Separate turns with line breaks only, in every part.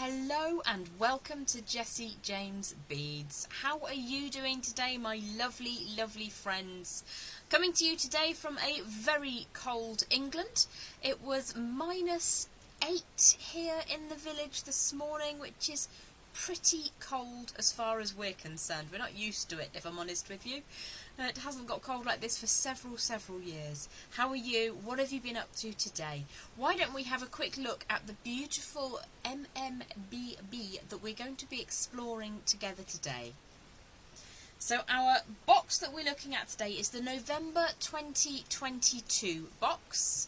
Hello and welcome to Jessie James Beads. How are you doing today, my lovely friends? Coming to you today from a very cold England. It was -8 here in the village this morning, which is pretty cold as far as we're concerned. We're not used to it, if I'm honest with you. It hasn't got cold like this for several years. How are you? What have you been up to today? Why don't we have a quick look at the beautiful MMBB that we're going to be exploring together today. So our box that we're looking at today is the November 2022 box.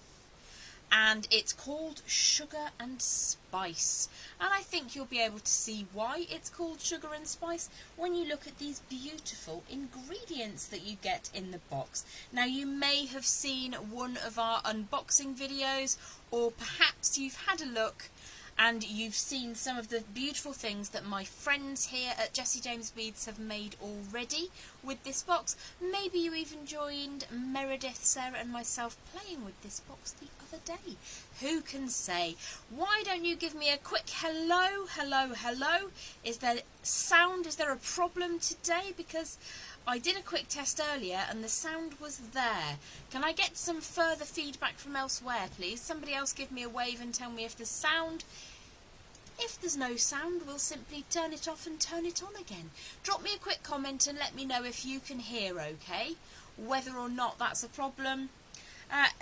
And it's called Sugar and Spice, and I think you'll be able to see why it's called Sugar and Spice when you look at these beautiful ingredients that you get in the box. Now, you may have seen one of our unboxing videos, or perhaps you've had a look and you've seen some of the beautiful things that my friends here at Jessie James Beads have made already with this box. Maybe you even joined Meredith, Sarah and myself playing with this box the other day. Who can say? Why don't you give me a quick hello? Is there sound? Is there a problem today? Because I did a quick test earlier and the sound was there. Can I get some further feedback from elsewhere, please? Somebody else give me a wave and tell me if there's sound. If there's no sound, we'll simply turn it off and turn it on again. Drop me a quick comment and let me know if you can hear okay, whether or not that's a problem.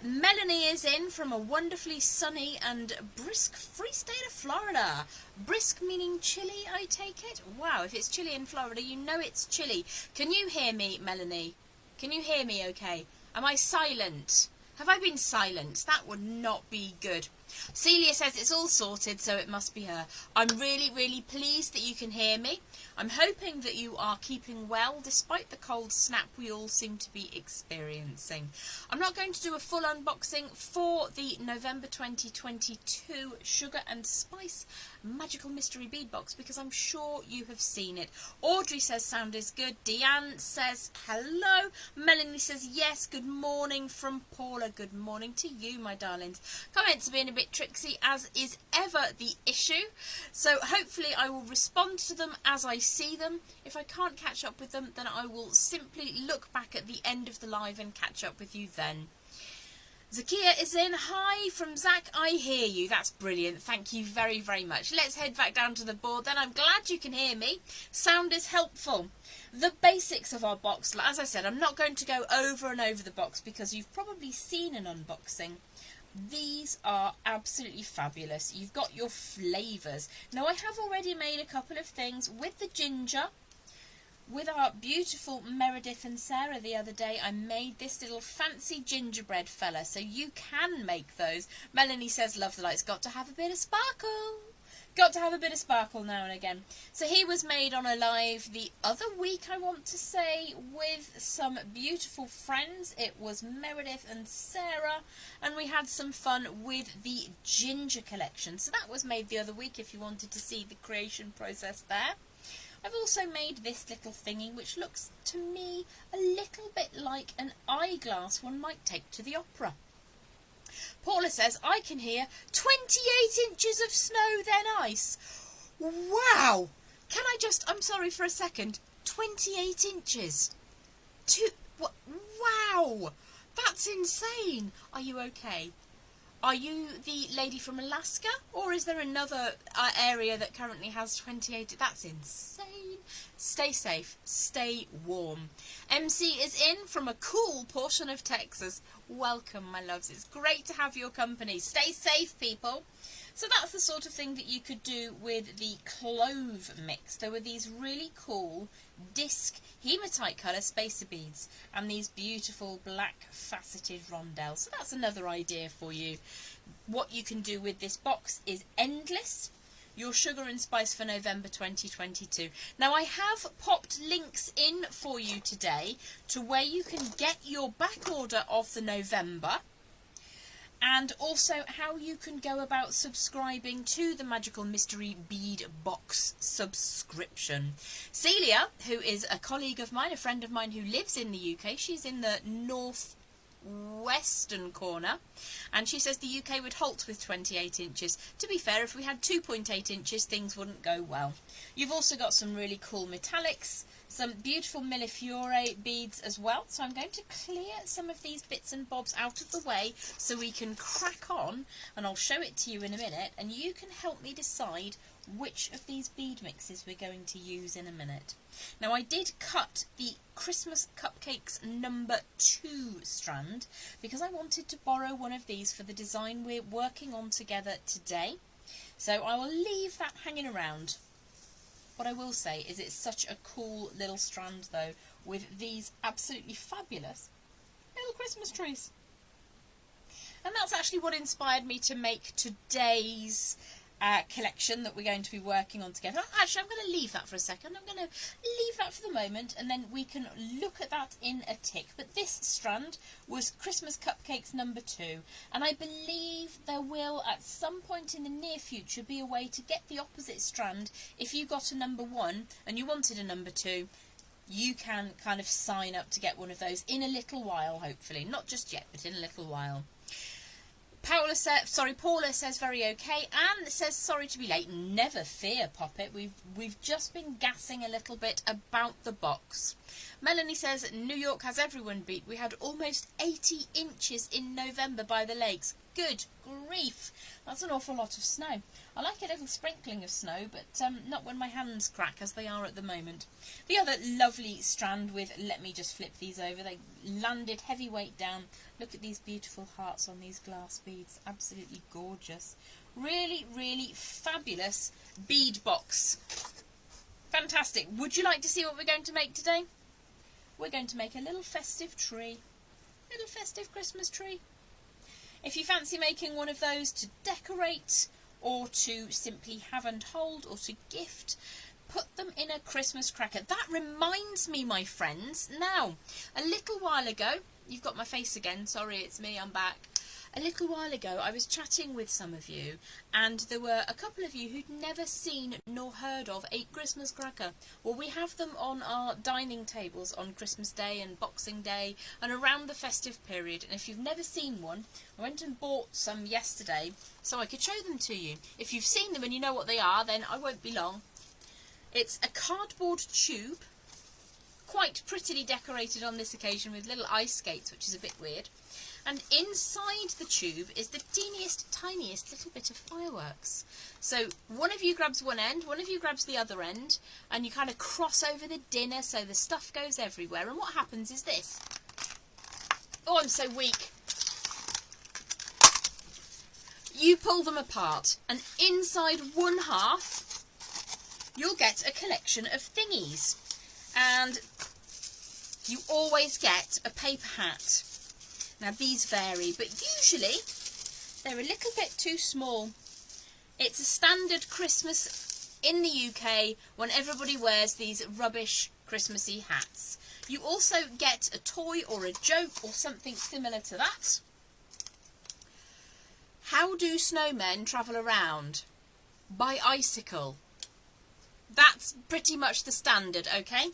Melanie is in from a wonderfully sunny and brisk free state of Florida. Brisk meaning chilly, I take it? Wow, if it's chilly in Florida, you know it's chilly. Can you hear me, Melanie? Can you hear me okay? Am I silent? Have I been silenced? That would not be good. Celia says it's all sorted, so it must be her. I'm really pleased that you can hear me. I'm hoping that you are keeping well despite the cold snap we all seem to be experiencing. I'm not going to do a full unboxing for the November 2022 Sugar and Spice Magical Mystery Bead Box because I'm sure you have seen it. Audrey says sound is good. Deanne says hello. Melanie says yes. Good morning from Paula. Good morning to you, my darlings. Comments are being a bit tricksy, as is ever the issue, so hopefully I will respond to them as I see them. If I can't catch up with them, then I will simply look back at the end of the live and catch up with you then. Zakia is in. Hi from Zach. I hear you. That's brilliant. Thank you very much. Let's head back down to the board then. I'm glad you can hear me. Sound is helpful. The basics of our box, as I said, I'm not going to go over and over the box because you've probably seen an unboxing. These are absolutely fabulous. You've got your flavours. Now, I have already made a couple of things with the ginger. With our beautiful Meredith and Sarah the other day, I made this little fancy gingerbread fella, so you can make those. Melanie says, love the lights. Got to have a bit of sparkle. Got to have a bit of sparkle now and again. So he was made on a live the other week, I want to say, with some beautiful friends. It was Meredith and Sarah, and we had some fun with the ginger collection. So that was made the other week if you wanted to see the creation process there. I've also made this little thingy, which looks to me a little bit like an eyeglass one might take to the opera. Paula says, I can hear 28 inches of snow then ice. Wow! Can I just, I'm sorry for a second, 28 inches? Wow! That's insane. Are you okay? Are you the lady from Alaska, or is there another area that currently has 28? That's insane. Stay safe. Stay warm. MC is in from a cool portion of Texas. Welcome, my loves. It's great to have your company. Stay safe, people. So that's the sort of thing that you could do with the clove mix. There were these really cool disc hematite colour spacer beads and these beautiful black faceted rondelles. So that's another idea for you. What you can do with this box is endless. Your Sugar and Spice for November 2022. Now, I have popped links in for you today to where you can get your back order of the November, and also how you can go about subscribing to the Magical Mystery Bead Box subscription. Celia, who is a colleague of mine, a friend of mine who lives in the UK, she's in the western corner, and she says the UK would halt with 28 inches. To be fair, if we had 2.8 inches, things wouldn't go well. You've also got some really cool metallics, some beautiful Millefiore beads as well. So I'm going to clear some of these bits and bobs out of the way so we can crack on, and I'll show it to you in a minute, and you can help me decide which of these bead mixes we're going to use in a minute. Now, I did cut the Christmas Cupcakes number 2 strand because I wanted to borrow one of these for the design we're working on together today. So I will leave that hanging around. What I will say is it's such a cool little strand though, with these absolutely fabulous little Christmas trees. And that's actually what inspired me to make today's collection that we're going to be working on together. Actually, I'm going to leave that for a second. I'm going to leave that for the moment, and then we can look at that in a tick. But this strand was Christmas Cupcakes number 2, and I believe there will at some point in the near future be a way to get the opposite strand. If you got a number 1 and you wanted a number 2, you can kind of sign up to get one of those in a little while, hopefully. Not just yet, but in a little while. Paula says very okay, and says sorry to be late. Never fear, Poppet. We've just been gassing a little bit about the box. Melanie says New York has everyone beat. We had almost 80 inches in November by the lakes. Good grief, that's an awful lot of snow. I like a little sprinkling of snow, but not when my hands crack as they are at the moment. The other lovely strand with, let me just flip these over, they landed heavyweight down. Look at these beautiful hearts on these glass beads, absolutely gorgeous. Really, really fabulous bead box. Fantastic. Would you like to see what we're going to make today? We're going to make a little festive tree, little festive Christmas tree. If you fancy making one of those to decorate, or to simply have and hold, or to gift, put them in a Christmas cracker. That reminds me, my friends, now, a little while ago, you've got my face again, sorry, it's me, I'm back. A little while ago, I was chatting with some of you, and there were a couple of you who'd never seen nor heard of a Christmas cracker. Well, we have them on our dining tables on Christmas Day and Boxing Day and around the festive period. And if you've never seen one, I went and bought some yesterday so I could show them to you. If you've seen them and you know what they are, then I won't be long. It's a cardboard tube, quite prettily decorated on this occasion with little ice skates, which is a bit weird. And inside the tube is the teeniest, tiniest little bit of fireworks. So one of you grabs one end, one of you grabs the other end, and you kind of cross over the dinner so the stuff goes everywhere. And what happens is this. Oh, I'm so weak. You pull them apart, and inside one half, you'll get a collection of thingies. And you always get a paper hat. Now these vary, but usually they're a little bit too small. It's a standard Christmas in the UK when everybody wears these rubbish Christmassy hats. You also get a toy or a joke or something similar to that. How do snowmen travel around? By icicle. That's pretty much the standard, okay?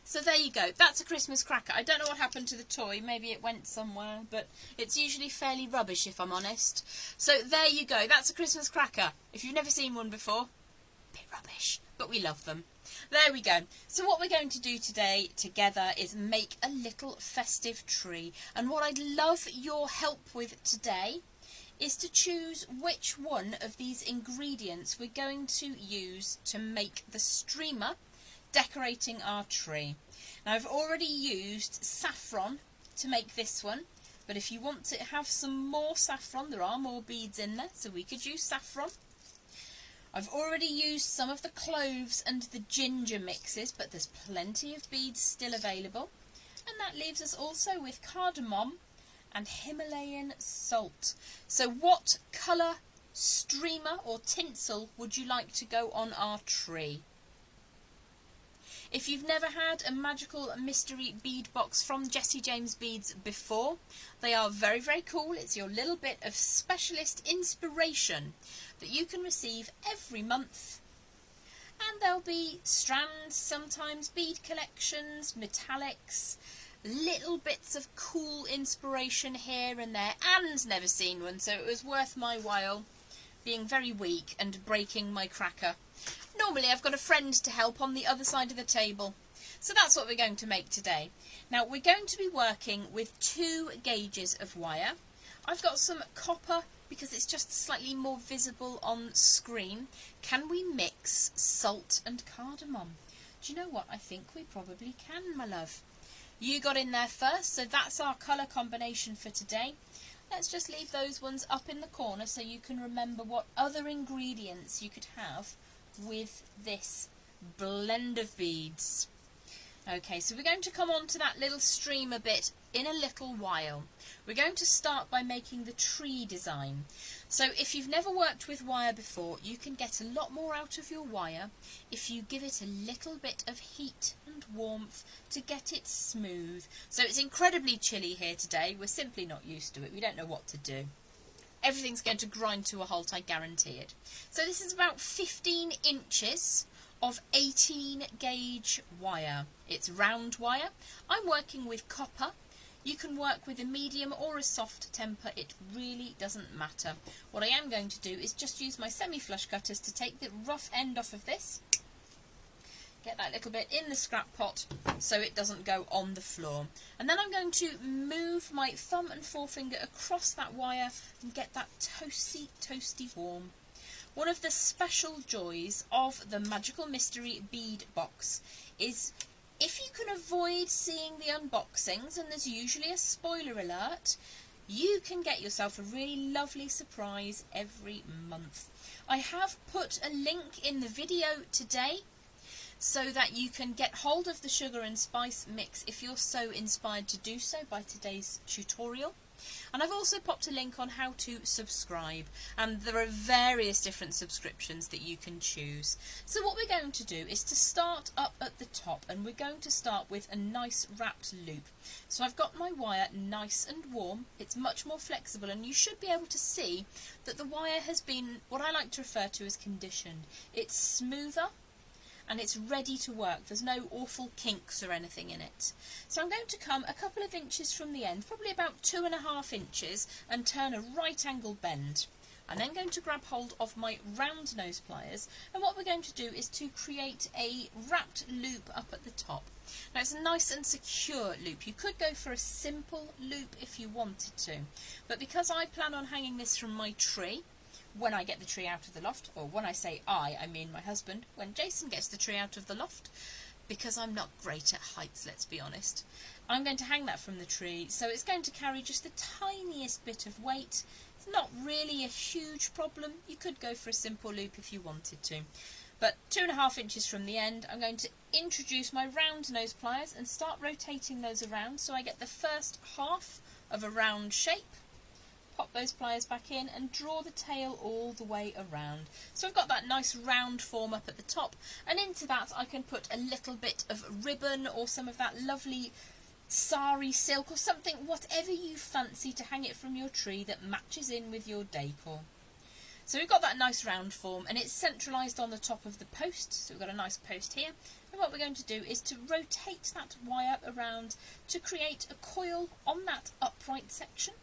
So there you go, that's a Christmas cracker. I don't know what happened to the toy, maybe it went somewhere, but it's usually fairly rubbish if I'm honest. So there you go, that's a Christmas cracker. If you've never seen one before, a bit rubbish, but we love them. There we go. So what we're going to do today together is make a little festive tree. And what I'd love your help with today is to choose which one of these ingredients we're going to use to make the streamer decorating our tree. Now I've already used saffron to make this one, but if you want to have some more saffron, there are more beads in there, so we could use saffron. I've already used some of the cloves and the ginger mixes, but there's plenty of beads still available. And that leaves us also with cardamom and Himalayan salt. So what colour streamer or tinsel would you like to go on our tree? If you've never had a Magical Mystery Bead Box from Jessie James Beads before, they are very, very cool. It's your little bit of specialist inspiration that you can receive every month. And there'll be strands, sometimes bead collections, metallics, little bits of cool inspiration here and there, and never seen one, so it was worth my while being very weak and breaking my cracker. Normally I've got a friend to help on the other side of the table. So that's what we're going to make today. Now we're going to be working with 2 gauges of wire. I've got some copper because it's just slightly more visible on screen. Can we mix salt and cardamom? Do you know what? I think we probably can, my love. You got in there first, so that's our colour combination for today. Let's just leave those ones up in the corner so you can remember what other ingredients you could have with this blend of beads. Okay, so we're going to come on to that little streamer bit in a little while. We're going to start by making the tree design. So if you've never worked with wire before, you can get a lot more out of your wire if you give it a little bit of heat and warmth to get it smooth. So it's incredibly chilly here today. We're simply not used to it. We don't know what to do. Everything's going to grind to a halt, I guarantee it. So this is about 15 inches of 18 gauge wire. It's round wire. I'm working with copper. You can work with a medium or a soft temper, it really doesn't matter. What I am going to do is just use my semi-flush cutters to take the rough end off of this. Get that little bit in the scrap pot so it doesn't go on the floor. And then I'm going to move my thumb and forefinger across that wire and get that toasty, toasty warm. One of the special joys of the Magical Mystery Bead Box is if you can avoid seeing the unboxings, and there's usually a spoiler alert, you can get yourself a really lovely surprise every month. I have put a link in the video today so that you can get hold of the sugar and spice mix if you're so inspired to do so by today's tutorial. And I've also popped a link on how to subscribe, and there are various different subscriptions that you can choose. So what we're going to do is to start up at the top, and we're going to start with a nice wrapped loop. So I've got my wire nice and warm, it's much more flexible, and you should be able to see that the wire has been what I like to refer to as conditioned. It's smoother and it's ready to work. There's no awful kinks or anything in it. So I'm going to come a couple of inches from the end, probably about 2.5 inches, and turn a right angle bend. I'm then going to grab hold of my round nose pliers, and what we're going to do is to create a wrapped loop up at the top. Now it's a nice and secure loop. You could go for a simple loop if you wanted to, but because I plan on hanging this from my tree, when I get the tree out of the loft, or when I say I mean my husband, when Jason gets the tree out of the loft, because I'm not great at heights, let's be honest. I'm going to hang that from the tree, so it's going to carry just the tiniest bit of weight. It's not really a huge problem. You could go for a simple loop if you wanted to. But 2.5 inches from the end, I'm going to introduce my round nose pliers and start rotating those around so I get the first half of a round shape. Pop those pliers back in and draw the tail all the way around. So I've got that nice round form up at the top, and into that I can put a little bit of ribbon or some of that lovely sari silk or something, whatever you fancy, to hang it from your tree that matches in with your decor. So we've got that nice round form, and it's centralised on the top of the post, so we've got a nice post here. And what we're going to do is to rotate that wire around to create a coil on that upright section.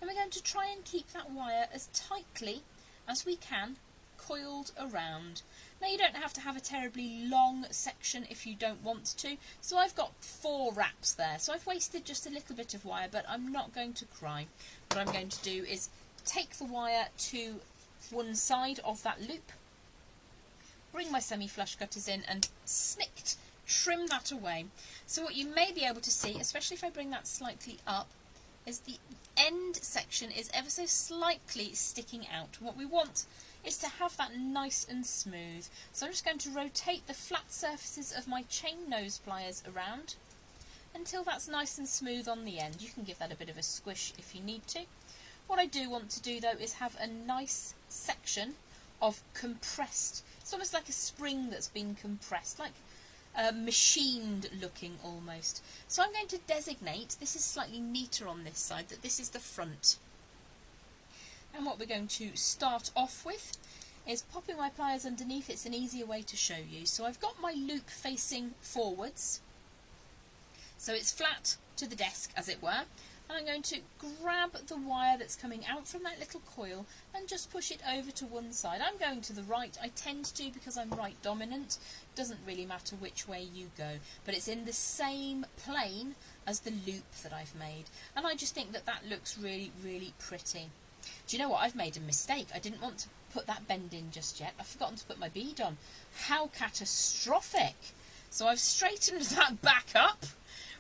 And we're going to try and keep that wire as tightly as we can coiled around. Now you don't have to have a terribly long section if you don't want to, so I've got 4 wraps there, so I've wasted just a little bit of wire, but I'm not going to cry. What I'm going to do is take the wire to one side of that loop, bring my semi-flush cutters in and snicked, trim that away. So what you may be able to see, especially if I bring that slightly up, is the end section is ever so slightly sticking out. What we want is to have that nice and smooth. So I'm just going to rotate the flat surfaces of my chain nose pliers around until that's nice and smooth on the end. You can give that a bit of a squish if you need to. What I do want to do though is have a nice section of compressed, it's almost like a spring that's been compressed, like machined looking almost. So I'm going to designate, this is slightly neater on this side, that this is the front. And what we're going to start off with is popping my pliers underneath. It's an easier way to show you. So I've got my loop facing forwards. So it's flat to the desk, as it were. And I'm going to grab the wire that's coming out from that little coil and just push it over to one side. I'm going to the right. I tend to because I'm right dominant. Doesn't really matter which way you go, but it's in the same plane as the loop that I've made. And I just think that that looks really, really pretty. Do you know what? I've made a mistake. I didn't want to put that bend in just yet. I've forgotten to put my bead on. How catastrophic. So I've straightened that back up,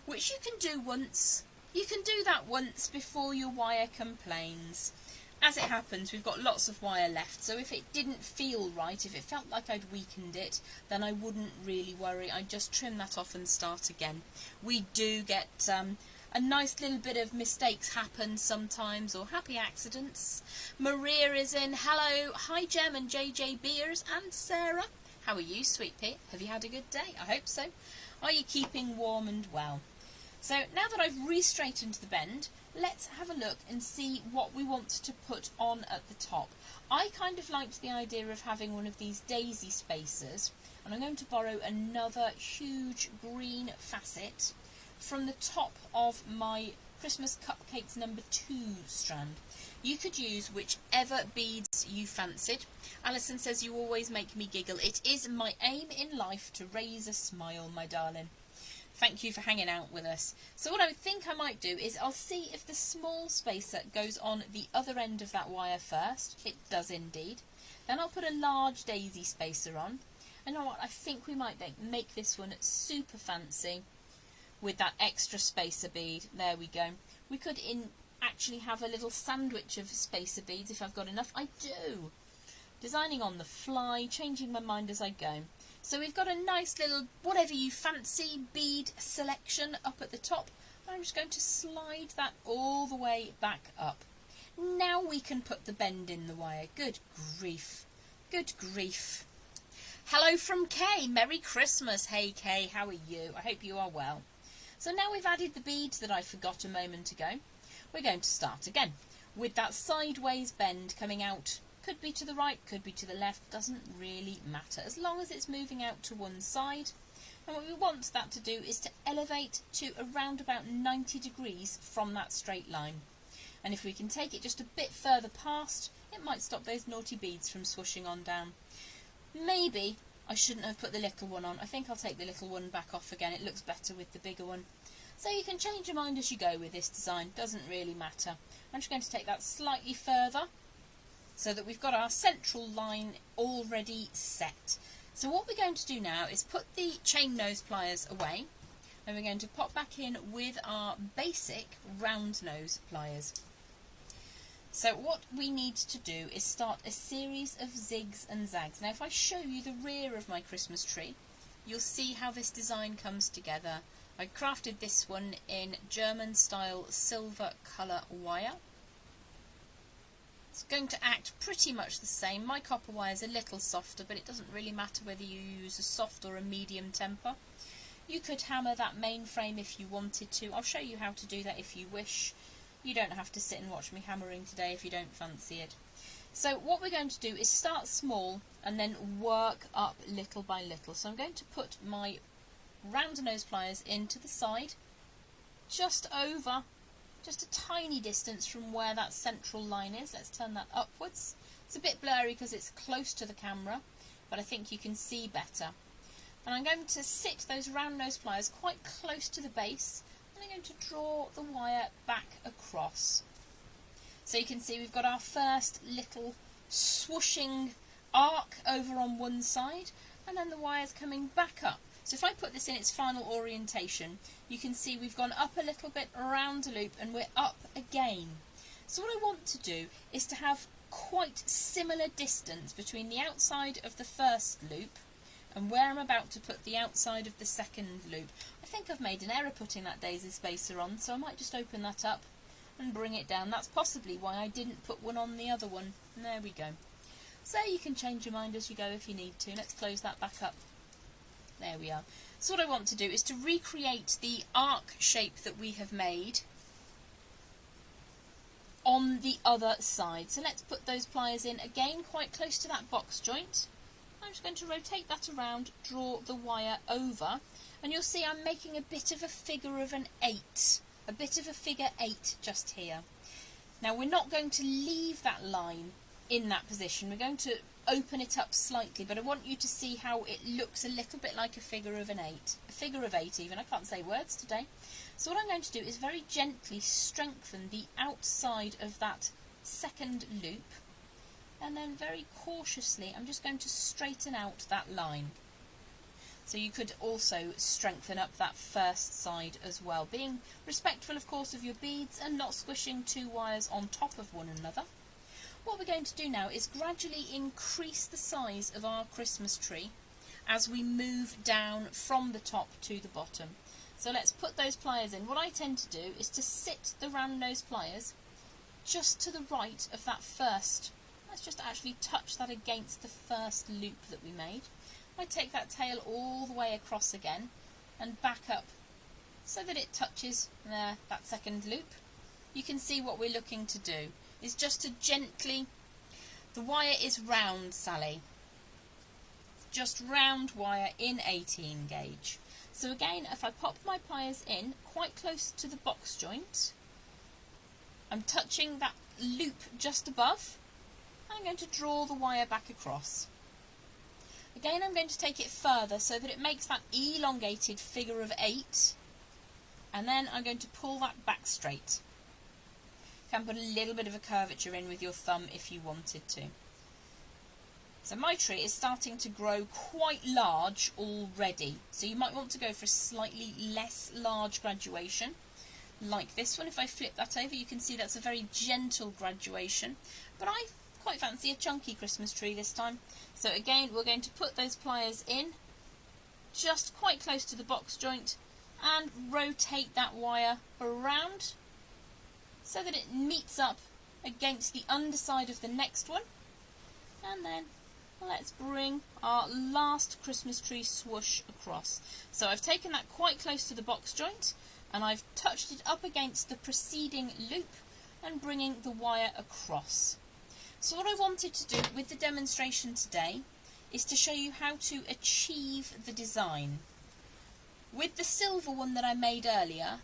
which you can do once. You can do that once before your wire complains. As it happens, we've got lots of wire left, so if it didn't feel right, if it felt like I'd weakened it, then I wouldn't really worry. I'd just trim that off and start again. We do get a nice little bit of mistakes happen sometimes, or happy accidents. Maria is in. Hello. Hi, Jem and JJBers and Sarah. How are you, sweet pea? Have you had a good day? I hope so. Are you keeping warm and well? So now that I've re-straightened the bend, let's have a look and see what we want to put on at the top. I kind of liked the idea of having one of these daisy spacers, and I'm going to borrow another huge green facet from the top of my Christmas Cupcakes number 2 strand. You could use whichever beads you fancied. Alison says you always make me giggle. It is my aim in life to raise a smile, my darling. Thank you for hanging out with us. So what I think I might do is I'll see if the small spacer goes on the other end of that wire first. It does indeed. Then I'll put a large daisy spacer on. And you know what? I think we might make this one super fancy with that extra spacer bead. There we go. We could actually have a little sandwich of spacer beads if I've got enough. I do. Designing on the fly, changing my mind as I go. So we've got a nice little, whatever you fancy, bead selection up at the top. I'm just going to slide that all the way back up. Now we can put the bend in the wire. Good grief. Good grief. Hello from Kay. Merry Christmas. Hey Kay, how are you? I hope you are well. So now we've added the beads that I forgot a moment ago. We're going to start again with that sideways bend coming out. Could be to the right, could be to the left, doesn't really matter, as long as it's moving out to one side. And what we want that to do is to elevate to around about 90 degrees from that straight line. And if we can take it just a bit further past, it might stop those naughty beads from swooshing on down. Maybe I shouldn't have put the little one on. I think I'll take the little one back off again. It looks better with the bigger one. So you can change your mind as you go with this design, doesn't really matter. I'm just going to take that slightly further, so that we've got our central line already set. So what we're going to do now is put the chain nose pliers away, and we're going to pop back in with our basic round nose pliers. So what we need to do is start a series of zigs and zags. Now if I show you the rear of my Christmas tree, you'll see how this design comes together. I crafted this one in German style silver colour wire. It's going to act pretty much the same. My copper wire is a little softer, but it doesn't really matter whether you use a soft or a medium temper. You could hammer that main frame if you wanted to. I'll show you how to do that if you wish. You don't have to sit and watch me hammering today if you don't fancy it. So what we're going to do is start small and then work up little by little. So I'm going to put my round nose pliers into the side, just over, just a tiny distance from where that central line is. Let's turn that upwards. It's a bit blurry because it's close to the camera, but I think you can see better. And I'm going to sit those round nose pliers quite close to the base, and I'm going to draw the wire back across. So you can see we've got our first little swooshing arc over on one side, and then the wire's coming back up. So if I put this in its final orientation, you can see we've gone up a little bit around a loop and we're up again. So what I want to do is to have quite similar distance between the outside of the first loop and where I'm about to put the outside of the second loop. I think I've made an error putting that daisy spacer on, so I might just open that up and bring it down. That's possibly why I didn't put one on the other one. There we go. So you can change your mind as you go if you need to. Let's close that back up. There we are. So what I want to do is to recreate the arc shape that we have made on the other side. So let's put those pliers in again quite close to that box joint. I'm just going to rotate that around, draw the wire over, And you'll see I'm making a bit of a figure of an 8, a bit of a figure 8 just here. Now we're not going to leave that line in that position, we're going to open it up slightly, but I want you to see how it looks a little bit like a figure of an 8, a figure of 8 even, I can't say words today. So what I'm going to do is very gently strengthen the outside of that second loop, and then very cautiously I'm just going to straighten out that line. So you could also strengthen up that first side as well, being respectful of course of your beads and not squishing two wires on top of one another. What we're going to do now is gradually increase the size of our Christmas tree as we move down from the top to the bottom. So let's put those pliers in. What I tend to do is to sit the round nose pliers just to the right of that first. Let's just actually touch that against the first loop that we made. I take that tail all the way across again and back up so that it touches there, that second loop. You can see what we're looking to do is just to gently, the wire is round, Sally, just round wire in 18 gauge. So again, if I pop my pliers in quite close to the box joint, I'm touching that loop just above, and I'm going to draw the wire back across. Again, I'm going to take it further so that it makes that elongated figure of 8, and then I'm going to pull that back straight. You can put a little bit of a curvature in with your thumb if you wanted to. So my tree is starting to grow quite large already, so you might want to go for a slightly less large graduation, like this one. If I flip that over, you can see that's a very gentle graduation, but I quite fancy a chunky Christmas tree this time. So again, we're going to put those pliers in just quite close to the box joint and rotate that wire around so that it meets up against the underside of the next one. And then let's bring our last Christmas tree swoosh across. So I've taken that quite close to the box joint and I've touched it up against the preceding loop and bringing the wire across. So what I wanted to do with the demonstration today is to show you how to achieve the design. With the silver one that I made earlier,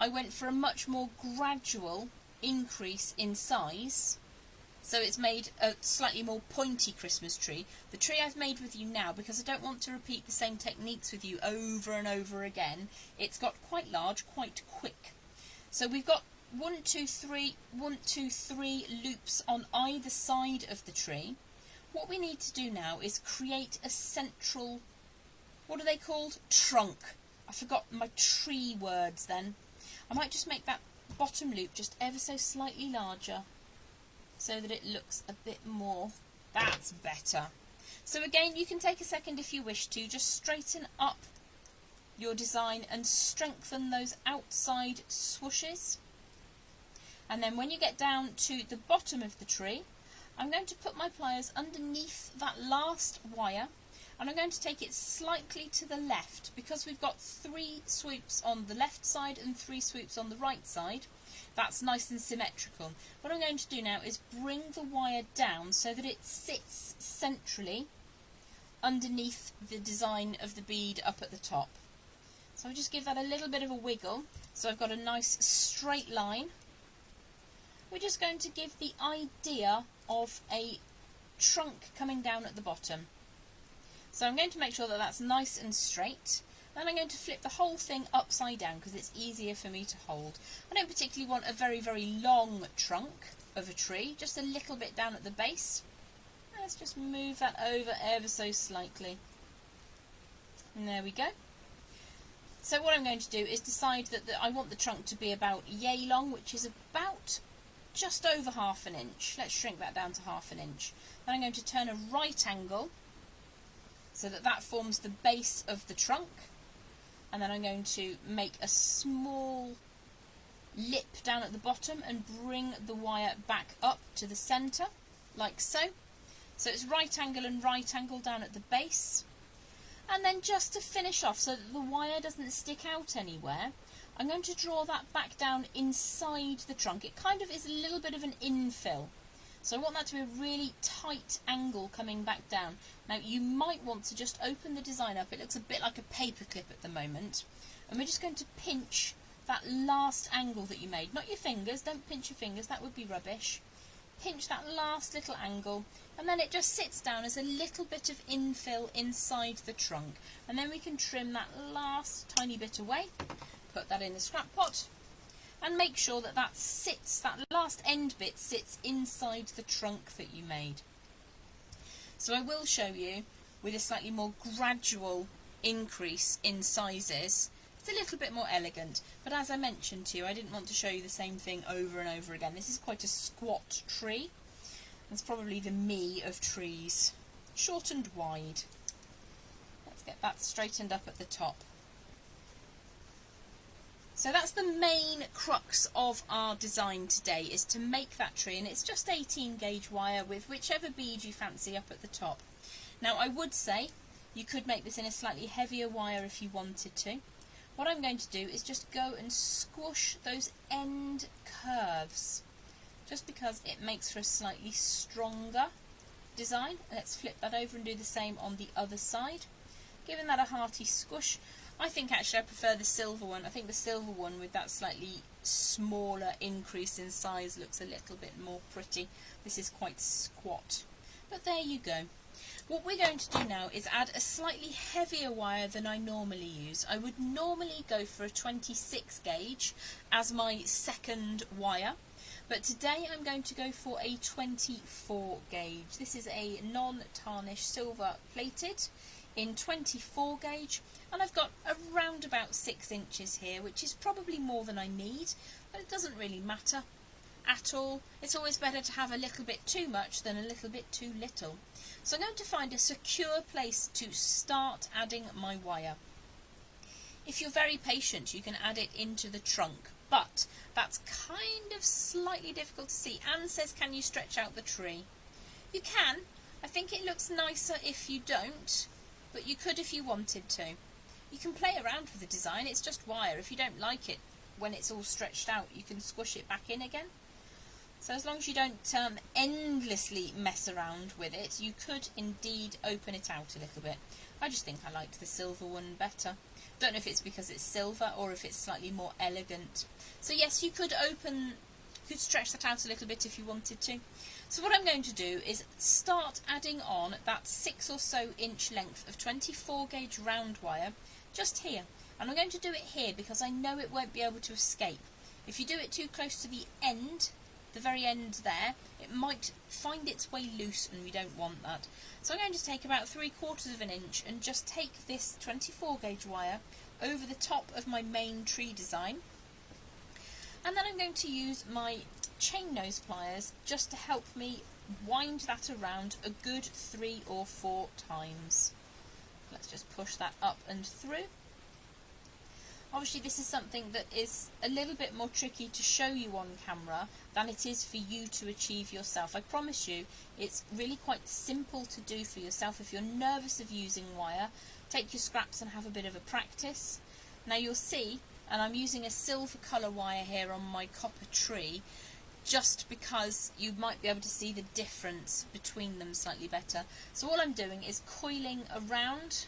I went for a much more gradual increase in size, so it's made a slightly more pointy Christmas tree. The tree I've made with you now, because I don't want to repeat the same techniques with you over and over again, it's got quite large, quite quick. So we've got 1, 2, 3 loops on either side of the tree. What we need to do now is create a central, what are they called? Trunk. I forgot my tree words then. I might just make that bottom loop just ever so slightly larger so that it looks a bit more. That's better. So again, you can take a second if you wish to, just straighten up your design and strengthen those outside swooshes. And then when you get down to the bottom of the tree, I'm going to put my pliers underneath that last wire, and I'm going to take it slightly to the left because we've got 3 swoops on the left side and 3 swoops on the right side. That's nice and symmetrical. What I'm going to do now is bring the wire down so that it sits centrally underneath the design of the bead up at the top. So I'll just give that a little bit of a wiggle so I've got a nice straight line. We're just going to give the idea of a trunk coming down at the bottom. So I'm going to make sure that that's nice and straight. Then I'm going to flip the whole thing upside down because it's easier for me to hold. I don't particularly want a very, very long trunk of a tree, just a little bit down at the base. Let's just move that over ever so slightly. And there we go. So what I'm going to do is decide that I want the trunk to be about yay long, which is about just over ½ an inch. Let's shrink that down to ½ an inch. Then I'm going to turn a right angle so that that forms the base of the trunk. And then I'm going to make a small lip down at the bottom and bring the wire back up to the centre, like so. So it's right angle and right angle down at the base. And then just to finish off so that the wire doesn't stick out anywhere, I'm going to draw that back down inside the trunk. It kind of is a little bit of an infill. So I want that to be a really tight angle coming back down. Now you might want to just open the design up. It looks a bit like a paper clip at the moment. And we're just going to pinch that last angle that you made. Not your fingers, don't pinch your fingers, that would be rubbish. Pinch that last little angle, and then it just sits down as a little bit of infill inside the trunk. And then we can trim that last tiny bit away, put that in the scrap pot, and make sure that that last end bit sits inside the trunk that you made. So I will show you with a slightly more gradual increase in sizes. It's a little bit more elegant, but as I mentioned to you, I didn't want to show you the same thing over and over again. This is quite a squat tree. It's probably the me of trees. Short and wide. Let's get that straightened up at the top. So that's the main crux of our design today, is to make that tree, and it's just 18 gauge wire with whichever bead you fancy up at the top. Now I would say you could make this in a slightly heavier wire if you wanted to. What I'm going to do is just go and squish those end curves, just because it makes for a slightly stronger design. Let's flip that over and do the same on the other side, giving that a hearty squish. I think actually I prefer the silver one. I think the silver one with that slightly smaller increase in size looks a little bit more pretty. This is quite squat, but there you go. What we're going to do now is add a slightly heavier wire than I normally use. I would normally go for a 26 gauge as my second wire, but today I'm going to go for a 24 gauge. This is a non-tarnish silver plated in 24 gauge, and I've got around about 6 inches here, which is probably more than I need, but it doesn't really matter at all. It's always better to have a little bit too much than a little bit too little. So I'm going to find a secure place to start adding my wire. If you're very patient, you can add it into the trunk, but that's kind of slightly difficult to see. Anne says, can you stretch out the tree? You can. I think it looks nicer if you don't, but you could if you wanted to. You can play around with the design, it's just wire. If you don't like it when it's all stretched out, you can squish it back in again. So as long as you don't endlessly mess around with it, you could indeed open it out a little bit. I just think I liked the silver one better. Don't know if it's because it's silver or if it's slightly more elegant. So yes, you could stretch that out a little bit if you wanted to. So what I'm going to do is start adding on that 6 or so inch length of 24 gauge round wire just here. And I'm going to do it here because I know it won't be able to escape. If you do it too close to the end, the very end there, it might find its way loose, and we don't want that. So I'm going to take about 3/4 of an inch and just take this 24 gauge wire over the top of my main tree design, and then I'm going to use my chain nose pliers just to help me wind that around a good 3 or 4 times. Let's just push that up and through. Obviously this is something that is a little bit more tricky to show you on camera than it is for you to achieve yourself. I promise you it's really quite simple to do for yourself. If you're nervous of using wire, take your scraps and have a bit of a practice. Now you'll see, and I'm using a silver colour wire here on my copper tree, just because you might be able to see the difference between them slightly better. So all I'm doing is coiling around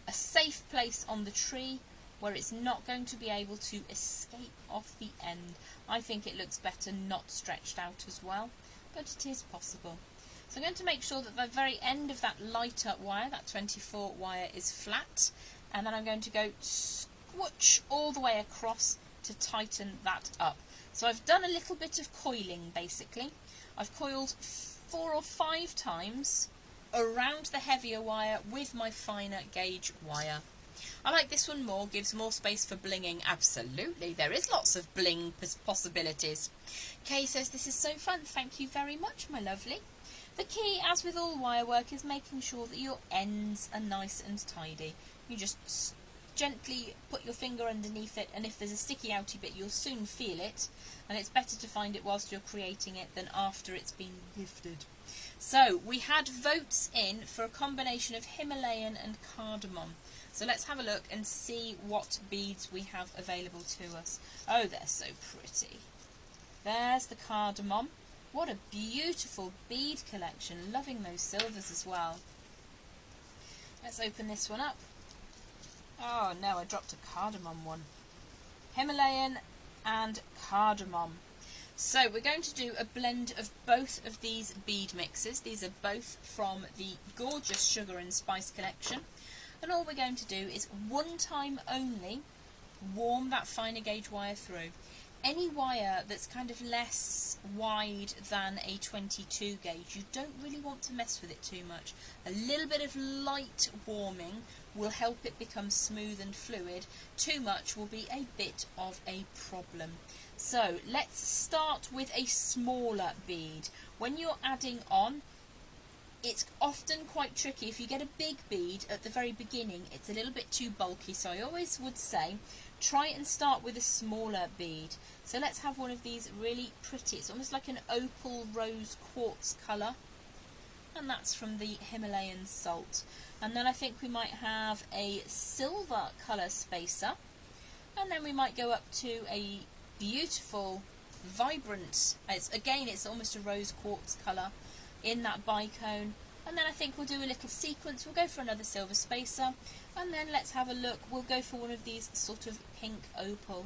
a safe place on the tree where it's not going to be able to escape off the end. I think it looks better not stretched out as well, but it is possible. So I'm going to make sure that the very end of that lighter wire, that 24 wire, is flat, and then I'm going to go swoosh all the way across to tighten that up. So I've done a little bit of coiling basically. I've coiled 4 or 5 times around the heavier wire with my finer gauge wire. I like this one more, gives more space for blinging. Absolutely, there is lots of bling possibilities. Kay says, this is so fun. Thank you very much, my lovely. The key, as with all wire work, is making sure that your ends are nice and tidy. You just gently put your finger underneath it, and if there's a sticky outy bit, you'll soon feel it, and it's better to find it whilst you're creating it than after it's been lifted. So we had votes in for a combination of Himalayan and cardamom. So let's have a look and see what beads we have available to us. Oh, they're so pretty. There's the cardamom What a beautiful bead collection. Loving those silvers as well. Let's open this one up. Oh no, I dropped a cardamom one. Himalayan and cardamom. So we're going to do a blend of both of these bead mixes. These are both from the gorgeous Sugar and Spice collection. And all we're going to do is one time only warm that finer gauge wire through. Any wire that's kind of less wide than a 22 gauge, you don't really want to mess with it too much. A little bit of light warming will help it become smooth and fluid. Too much will be a bit of a problem. So let's start with a smaller bead. When you're adding on, it's often quite tricky. If you get a big bead at the very beginning, it's a little bit too bulky. So I always would say, try and start with a smaller bead. So let's have one of these really pretty. It's almost like an opal rose quartz colour. And that's from the Himalayan Salt. And then I think we might have a silver colour spacer. And then we might go up to a beautiful, vibrant, it's almost a rose quartz colour in that bicone. And then I think we'll do a little sequence. We'll go for another silver spacer, and then let's have a look. We'll go for one of these sort of pink opal.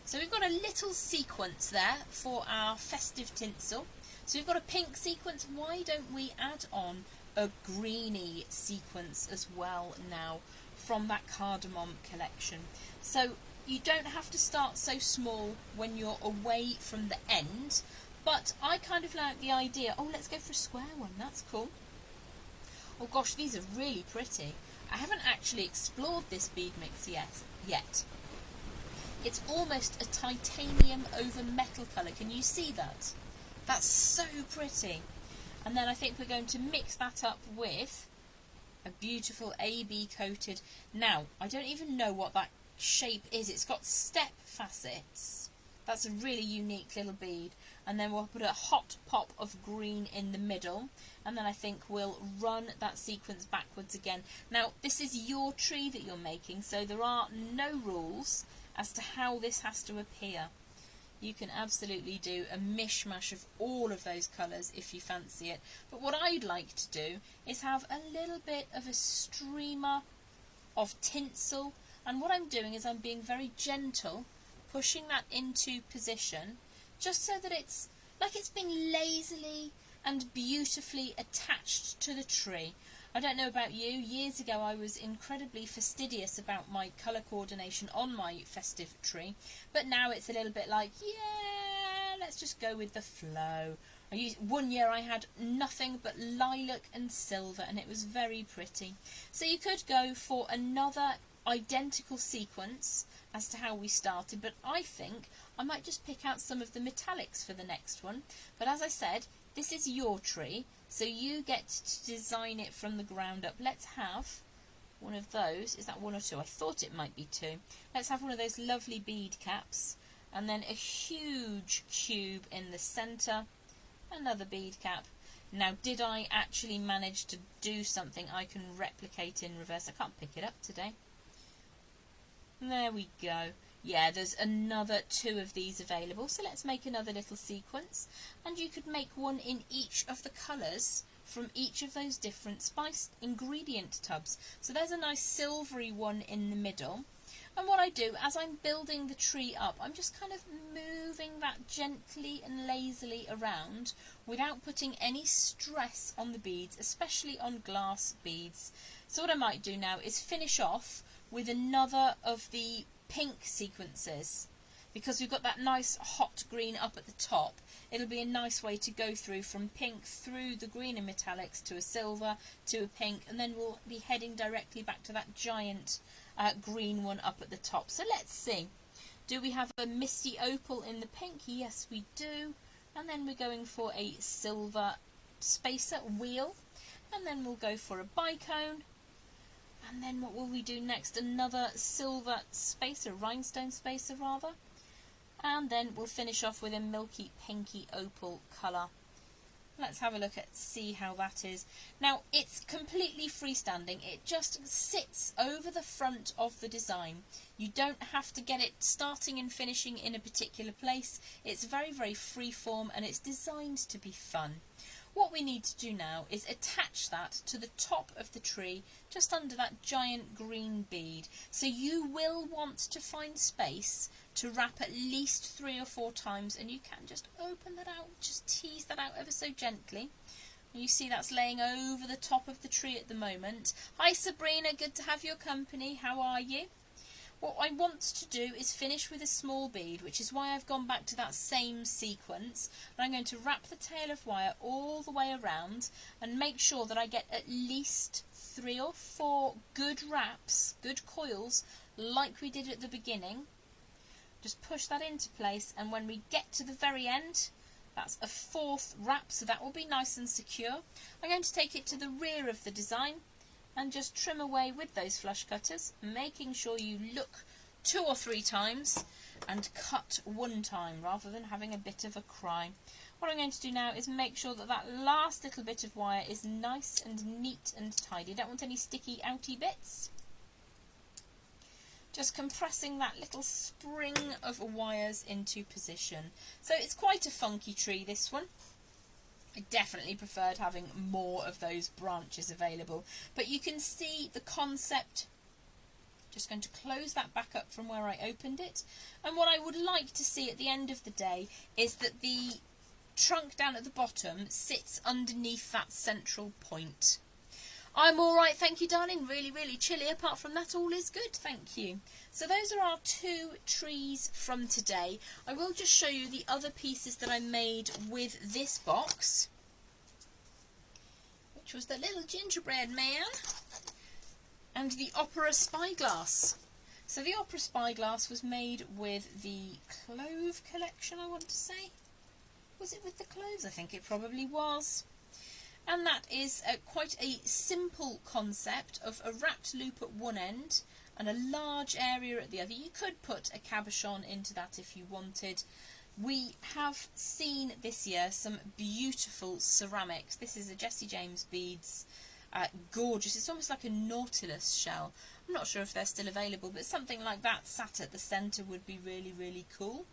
So we've got a little sequence there for our festive tinsel. So we've got a pink sequence. Why don't we add on a greeny sequence as well now from that cardamom collection? So you don't have to start so small when you're away from the end, but I kind of like the idea. Oh, let's go for a square one. That's cool. Oh gosh, these are really pretty. I haven't actually explored this bead mix yet. It's almost a titanium over metal colour. Can you see that? That's so pretty. And then I think we're going to mix that up with a beautiful AB coated. Now, I don't even know what that shape is. It's got step facets. That's a really unique little bead. And then we'll put a hot pop of green in the middle, and then I think we'll run that sequence backwards again. Now, this is your tree that you're making, so there are no rules as to how this has to appear. You can absolutely do a mishmash of all of those colours if you fancy it. But what I'd like to do is have a little bit of a streamer of tinsel, and what I'm doing is I'm being very gentle, pushing that into position, just so that it's like it's being lazily and beautifully attached to the tree. I don't know about you, years ago I was incredibly fastidious about my colour coordination on my festive tree, but now it's a little bit like, yeah, let's just go with the flow. One year I had nothing but lilac and silver, and it was very pretty. So you could go for another identical sequence as to how we started, but I think I might just pick out some of the metallics for the next one. But as I said, this is your tree, so you get to design it from the ground up. Let's have one of those. Is that one or two? I thought it might be two. Let's have one of those lovely bead caps, and then a huge cube in the centre, another bead cap. Now, did I actually manage to do something I can replicate in reverse? I can't pick it up today. There we go. Yeah, there's another two of these available, so let's make another little sequence, and you could make one in each of the colours from each of those different spice ingredient tubs. So there's a nice silvery one in the middle, and what I do as I'm building the tree up, I'm just kind of moving that gently and lazily around without putting any stress on the beads, especially on glass beads. So what I might do now is finish off with another of the pink sequences, because we've got that nice hot green up at the top. It'll be a nice way to go through from pink through the green and metallics to a silver to a pink, and then we'll be heading directly back to that giant green one up at the top. So let's see, do we have a misty opal in the pink? Yes, we do. And then we're going for a silver spacer wheel, and then we'll go for a bicone. And then what will we do next? Another silver spacer, rhinestone spacer rather. And then we'll finish off with a milky pinky opal colour. Let's have a look at, see how that is. Now, it's completely freestanding. It just sits over the front of the design. You don't have to get it starting and finishing in a particular place. It's very, very freeform, and it's designed to be fun. What we need to do now is attach that to the top of the tree, just under that giant green bead. So you will want to find space to wrap at least 3 or 4 times, and you can just open that out, just tease that out ever so gently. You see that's laying over the top of the tree at the moment. Hi Sabrina, good to have your company. How are you? What I want to do is finish with a small bead, which is why I've gone back to that same sequence. And I'm going to wrap the tail of wire all the way around and make sure that I get at least 3 or 4 good wraps, good coils, like we did at the beginning. Just push that into place, and when we get to the very end, that's a 4th wrap, so that will be nice and secure. I'm going to take it to the rear of the design and just trim away with those flush cutters, making sure you look 2 or 3 times and cut 1 time rather than having a bit of a cry. What I'm going to do now is make sure that that last little bit of wire is nice and neat and tidy. I don't want any sticky outy bits. Just compressing that little spring of wires into position. So it's quite a funky tree, this one. I definitely preferred having more of those branches available, but you can see the concept. Just going to close that back up from where I opened it, and what I would like to see at the end of the day is that the trunk down at the bottom sits underneath that central point. I'm alright, thank you darling, really, really chilly. Apart from that, all is good, thank you. So those are our 2 trees from today. I will just show you the other pieces that I made with this box, which was the little gingerbread man and the opera spyglass. So the opera spyglass was made with the clove collection, I want to say. Was it with the cloves? I think it probably was. And that is quite a simple concept of a wrapped loop at one end and a large area at the other. You could put a cabochon into that if you wanted. We have seen this year some beautiful ceramics. This is a Jessie James Beads. Gorgeous. It's almost like a nautilus shell. I'm not sure if they're still available, but something like that sat at the centre would be really, really cool.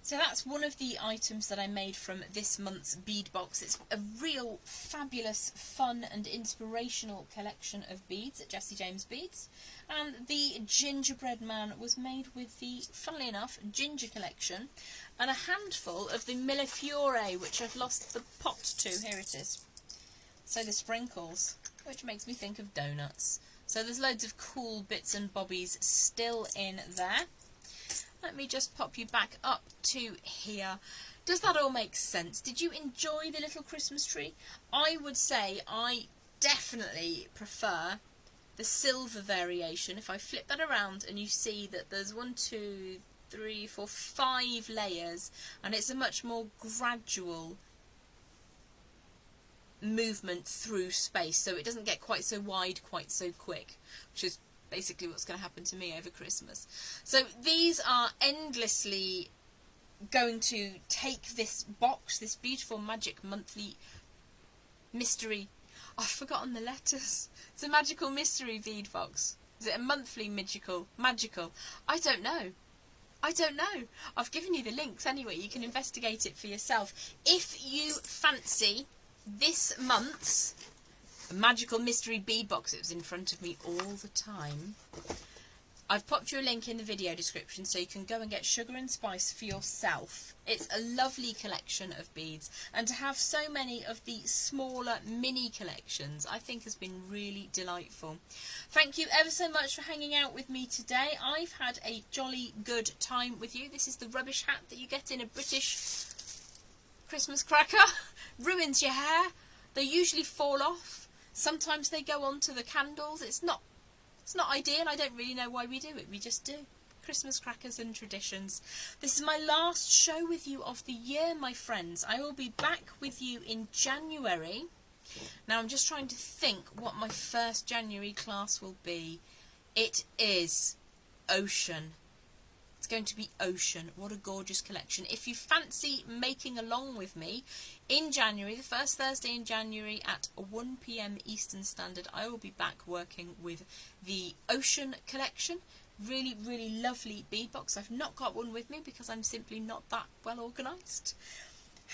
So that's one of the items that I made from this month's bead box. It's a real fabulous, fun and inspirational collection of beads at Jessie James Beads. And the gingerbread man was made with the, funnily enough, ginger collection and a handful of the Millefiore, which I've lost the pot to. Here it is. So the sprinkles, which makes me think of donuts. So there's loads of cool bits and bobbies still in there. Let me just pop you back up to here. Does that all make sense? Did you enjoy the little Christmas tree? I would say I definitely prefer the silver variation. If I flip that around and you see that there's 1, 2, 3, 4, 5 layers, and it's a much more gradual movement through space, so it doesn't get quite so wide quite so quick, which is basically what's going to happen to me over Christmas. So these are endlessly going to take this box, this beautiful Magic Monthly Mystery. I've forgotten the letters. It's a Magical Mystery Bead Box. Is it a monthly magical? I don't know. I've given you the links anyway. You can investigate it for yourself. If you fancy this month's Magical Mystery Bead Box, it was in front of me all the time. I've popped you a link in the video description so you can go and get Sugar and Spice for yourself. It's a lovely collection of beads, and to have so many of the smaller mini collections I think has been really delightful. Thank you ever so much for hanging out with me today. I've had a jolly good time with you. This is the rubbish hat that you get in a British Christmas cracker. Ruins your hair. They usually fall off. Sometimes they go onto the candles. It's not ideal. I don't really know why we do it. We just do. Christmas crackers and traditions. This is my last show with you of the year, my friends. I will be back with you in January. Now I'm just trying to think what my first January class will be. It is Ocean. It's going to be Ocean. What a gorgeous collection. If you fancy making along with me, in January, the first Thursday in January at 1 PM Eastern Standard, I will be back working with the Ocean collection. Really, really lovely bead box. I've not got one with me because I'm simply not that well organised.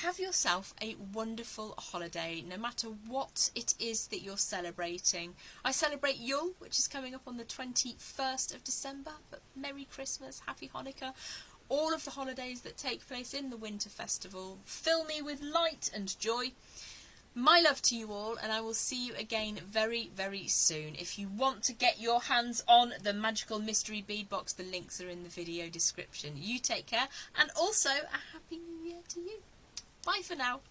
Have yourself a wonderful holiday, no matter what it is that you're celebrating. I celebrate Yule, which is coming up on the 21st of December, but Merry Christmas, Happy Hanukkah. All of the holidays that take place in the Winter Festival fill me with light and joy. My love to you all, and I will see you again very, very soon. If you want to get your hands on the Magical Mystery Bead Box, the links are in the video description. You take care, and also a Happy New Year to you. Bye for now.